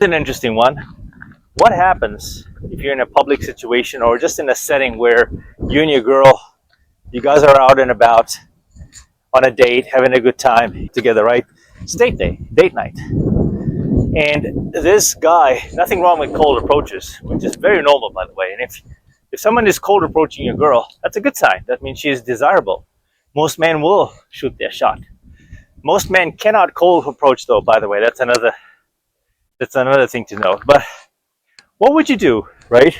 An interesting one. What happens if you're in a public situation or just in a setting where you and your girl, you guys are out and about on a date, having a good time together, right? It's date night. And this guy, nothing wrong with cold approaches, which is very normal, by the way. And if someone is cold approaching your girl, that's a good sign. That means she is desirable. Most men will shoot their shot. Most men cannot cold approach, though. By the way, that's another thing to know. But what would you do, right?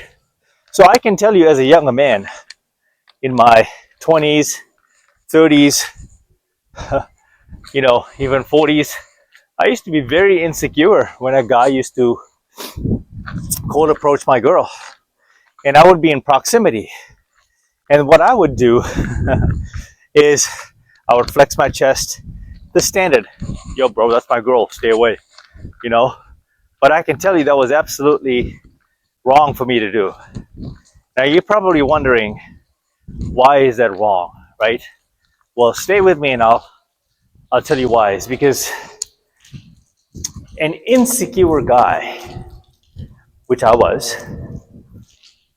So I can tell you, as a younger man, in my 20s, 30s, even 40s, I used to be very insecure when a guy used to cold approach my girl, and I would be in proximity. And what I would do is I would flex my chest, the standard, yo, bro, that's my girl, stay away, you know. But I can tell you that was absolutely wrong for me to do. Now you're probably wondering, why is that wrong, right? Well, stay with me and I'll tell you why. It's because an insecure guy, which I was,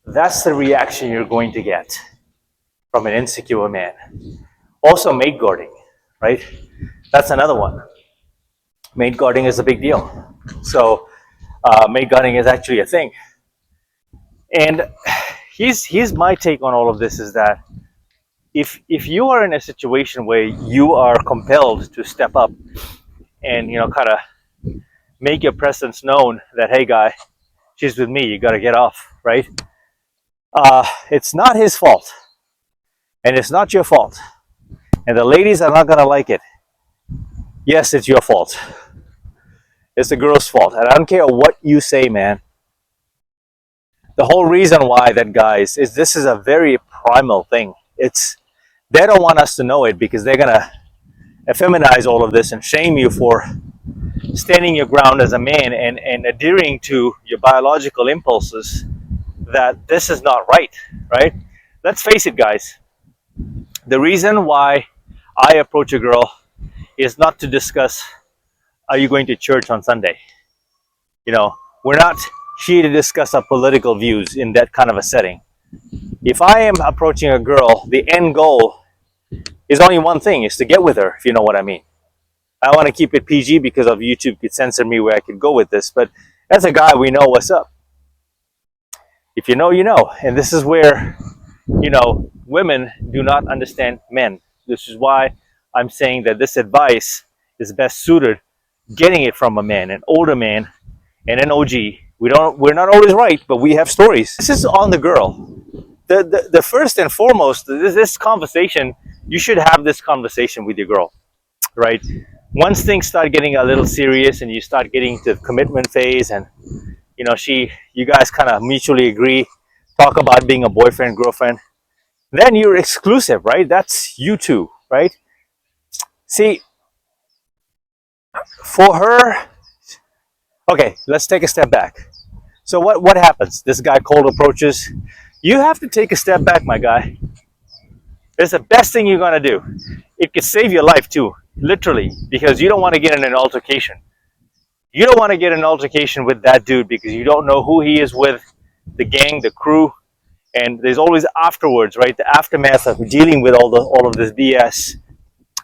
that's the reaction you're going to get from an insecure man. Also, mate guarding, right? That's another one. Mate guarding is a big deal. So, mate guarding is actually a thing. And here's my take on all of this is that if you are in a situation where you are compelled to step up and kind of make your presence known that, hey guy, she's with me, you got to get off, right? It's not his fault, and it's not your fault, and the ladies are not going to like it. Yes, it's your fault. It's the girl's fault, and I don't care what you say, man. The whole reason why that, guys, is this is a very primal thing. They don't want us to know it because they're gonna effeminize all of this and shame you for standing your ground as a man and adhering to your biological impulses, that this is not right? Let's face it, guys. The reason why I approach a girl is not to discuss, are you going to church on Sunday? We're not here to discuss our political views in that kind of a setting. If I am approaching a girl, the end goal is only one thing, is to get with her, if you know what I mean. I want to keep it PG because of YouTube could censor me where I could go with this, but as a guy, we know what's up. If you know, you know. And this is where, women do not understand men. This is why I'm saying that this advice is best suited getting it from a man, an older man, and an OG. We're not always right, but we have stories. This is on the girl. The first and foremost, this conversation, you should have this conversation with your girl, right? Once things start getting a little serious and you start getting to the commitment phase, and you guys kind of mutually agree, talk about being a boyfriend, girlfriend, then you're exclusive, right? That's you two, right? See, for her, okay, let's take a step back. So what happens? This guy cold approaches. You have to take a step back, my guy. It's the best thing you're gonna do. It could save your life too, literally, because you don't want to get in an altercation. You don't want to get in an altercation with that dude because you don't know who he is with, the gang, the crew, and there's always afterwards, right? The aftermath of dealing with all of this BS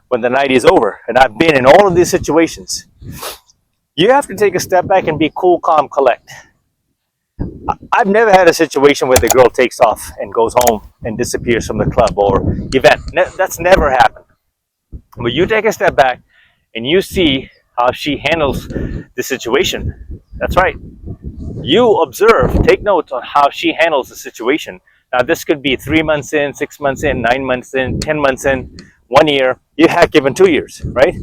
when the night is over. And I've been in all of these situations. You have to take a step back and be cool, calm, collect. I've never had a situation where the girl takes off and goes home and disappears from the club or event. That's never happened. But you take a step back and you see how she handles the situation. That's right. You observe, take notes on how she handles the situation. Now, this could be 3 months in, 6 months in, 9 months in, 10 months in, 1 year. You have given 2 years, right?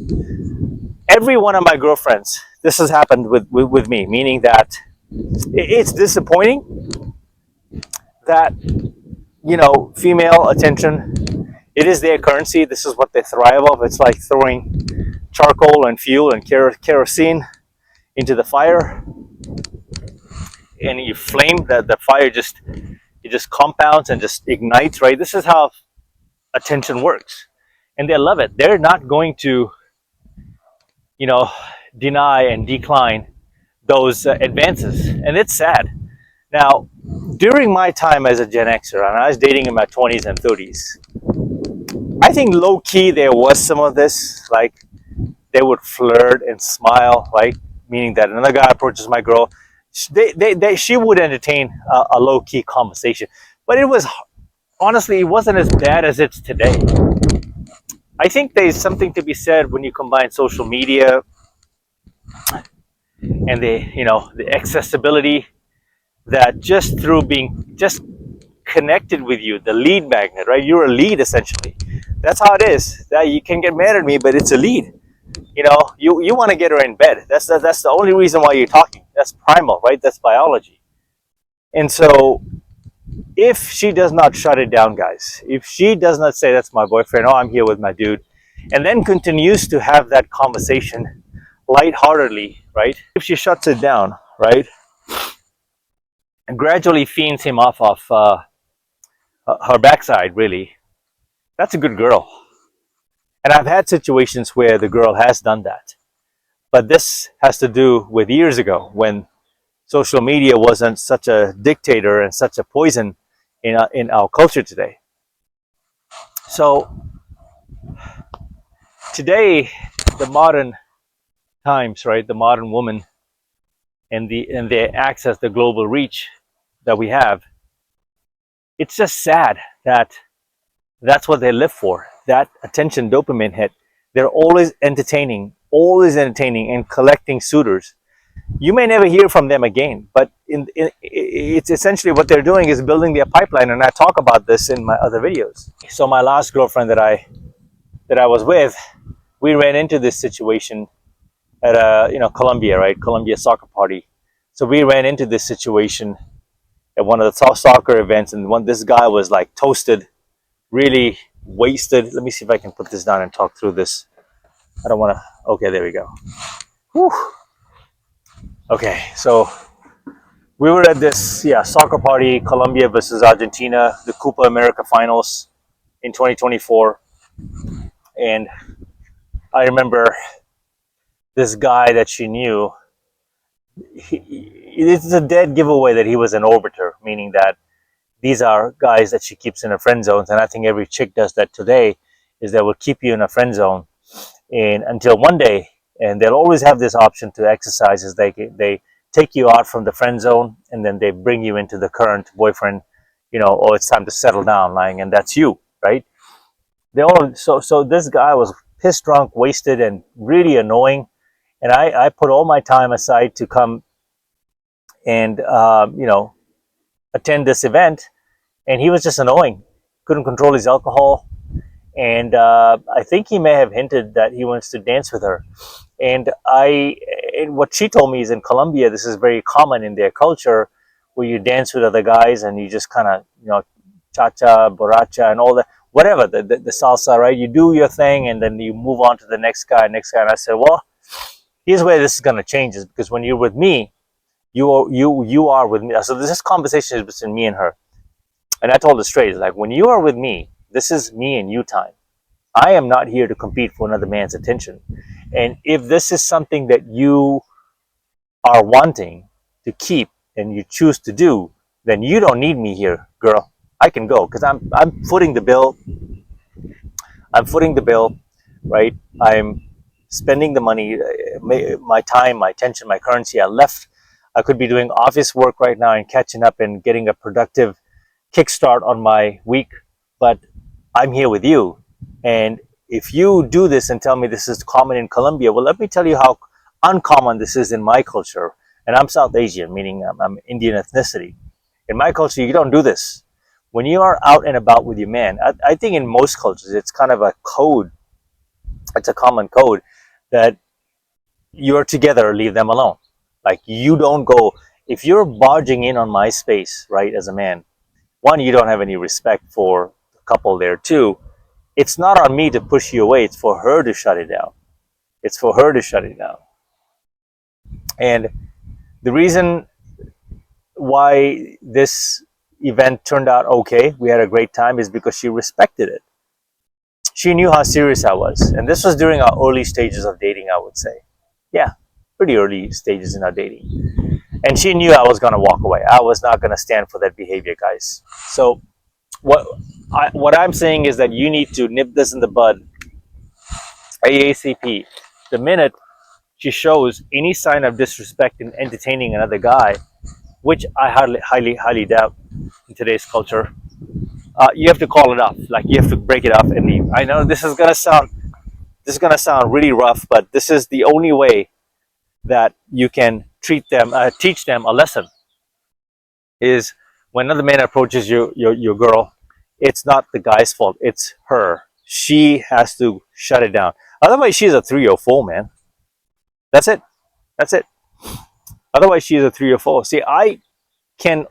Every one of my girlfriends, this has happened with me, meaning that it's disappointing that, female attention, it is their currency. This is what they thrive off. It's like throwing charcoal and fuel and kerosene into the fire, and you flame, the fire just compounds and just ignites, right? This is how attention works, and they love it. They're not going to deny and decline those advances, and it's sad. Now, during my time as a Gen Xer, and I was dating in my 20s and 30s, I think low key there was some of this, like they would flirt and smile, right? Meaning that another guy approaches my girl, she would entertain a low key conversation, but it was honestly, it wasn't as bad as it's today. I think there's something to be said when you combine social media and the accessibility, that just through being just connected with you, the lead magnet, right? You're a lead essentially. That's how it is. That you can get mad at me, but it's a lead. You want to get her in bed. That's the only reason why you're talking. That's primal, right? That's biology. And so if she does not shut it down, guys, if she does not say that's my boyfriend, oh, I'm here with my dude, and then continues to have that conversation lightheartedly, right? If she shuts it down, right, and gradually fiends him off of her backside, really, that's a good girl. And I've had situations where the girl has done that. But this has to do with years ago when social media wasn't such a dictator and such a poison in our culture today. So today, the modern times, right, the modern woman and the access, the global reach that we have, it's just sad that that's what they live for. That attention dopamine hit. They're always entertaining and collecting suitors. You may never hear from them again, but it's essentially what they're doing is building their pipeline, and I talk about this in my other videos. So my last girlfriend that I was with, we ran into this situation at Columbia, right? Columbia soccer party. So we ran into this situation at one of the soccer events, and this guy was like toasted, really wasted. Let me see if I can put this down and talk through this. I don't want to. Okay, there we go. Whew. Okay, so we were at this soccer party, Colombia versus Argentina, the Copa America finals in 2024, and I remember this guy that she knew. It's a dead giveaway that he was an orbiter, meaning that these are guys that she keeps in her friend zones, and I think every chick does that today. Is that will keep you in a friend zone, and until one day, and they'll always have this option to exercise, is they take you out from the friend zone, and then they bring you into the current boyfriend, or it's time to settle down, lying, and that's you, right? So this guy was pissed drunk, wasted, and really annoying, and I put all my time aside to come and attend this event, and he was just annoying. Couldn't control his alcohol, and I think he may have hinted that he wants to dance with her. And what she told me is in Colombia, this is very common in their culture, where you dance with other guys and you just kind of, cha-cha, borracha, and all that, whatever, the salsa, right? You do your thing and then you move on to the next guy. And I said, well, here's where this is going to change, is because when you're with me, you are with me. So this conversation is between me and her. And I told her straight, like, when you are with me, this is me and you time. I am not here to compete for another man's attention. And if this is something that you are wanting to keep and you choose to do, then you don't need me here, girl. I can go because I'm footing the bill. I'm footing the bill, right? I'm spending the money, my time, my attention, my currency. I could be doing office work right now and catching up and getting a productive kickstart on my week, but I'm here with you. And if you do this and tell me this is common in Colombia, well, let me tell you how uncommon this is in my culture. And I'm South Asian, meaning I'm Indian ethnicity. In my culture, you don't do this. When you are out and about with your man, I think in most cultures, it's kind of a code. It's a common code that you're together, leave them alone. Like, you don't go, if you're barging in on my space, right, as a man, one, you don't have any respect for the couple there. Two, it's not on me to push you away. It's for her to shut it down. It's for her to shut it down. And the reason why this event turned out okay, we had a great time, is because she respected it. She knew how serious I was. And this was during our early stages of dating, I would say. Yeah. pretty early stages in our dating. And she knew I was going to walk away. I was not going to stand for that behavior, guys. So what I'm saying is that you need to nip this in the bud ASAP. The minute she shows any sign of disrespect in entertaining another guy, which I highly doubt in today's culture, you have to call it off. Like, you have to break it off and leave. I know this is gonna sound really rough, but this is the only way that you can teach them a lesson. Is when another man approaches your girl, it's not the guy's fault. It's her. She has to shut it down. Otherwise, she's a 304, man. That's it. That's it. Otherwise, she's a 304. See, I can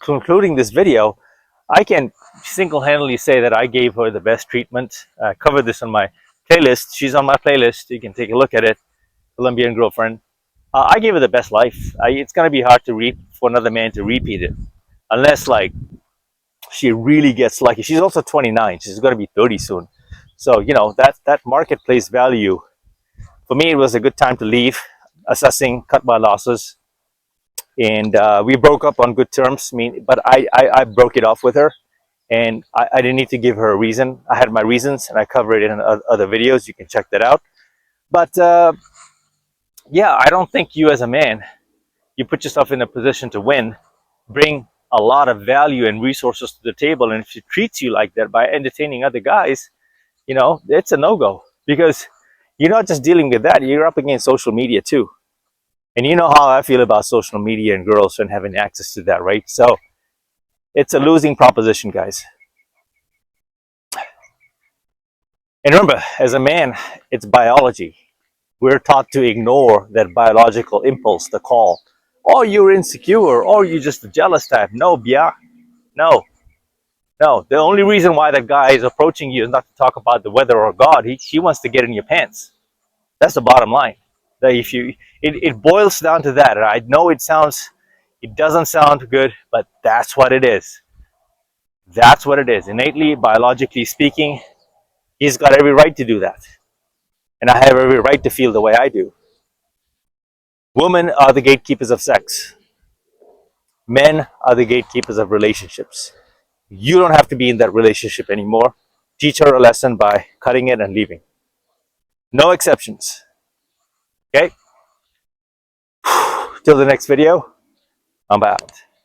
concluding this video, I can single-handedly say that I gave her the best treatment. I covered this on my playlist. She's on my playlist. You can take a look at it. Colombian girlfriend. I gave her the best life. It's gonna be hard to for another man to repeat it, unless like she really gets lucky. She's also 29. She's gonna be 30 soon. So that marketplace value. For me, it was a good time to leave, assessing, cut my losses, and we broke up on good terms. But I broke it off with her, and I didn't need to give her a reason. I had my reasons, and I covered it in other videos. You can check that out. But yeah, I don't think you as a man, you put yourself in a position to win, bring a lot of value and resources to the table, and if she treats you like that by entertaining other guys, it's a no-go, because you're not just dealing with that, you're up against social media too. And you know how I feel about social media and girls and having access to that, right? So it's a losing proposition, guys. And remember, as a man, it's biology. We're taught to ignore that biological impulse, the call. Oh, you're insecure. Oh, you're just a jealous type. No, yeah. No. No. The only reason why that guy is approaching you is not to talk about the weather or God. He wants to get in your pants. That's the bottom line. That it boils down to that. I know it doesn't sound good, but that's what it is. That's what it is. Innately, biologically speaking, he's got every right to do that. And I have every right to feel the way I do. Women are the gatekeepers of sex. Men are the gatekeepers of relationships. You don't have to be in that relationship anymore. Teach her a lesson by cutting it and leaving. No exceptions. Okay? Till the next video, I'm out.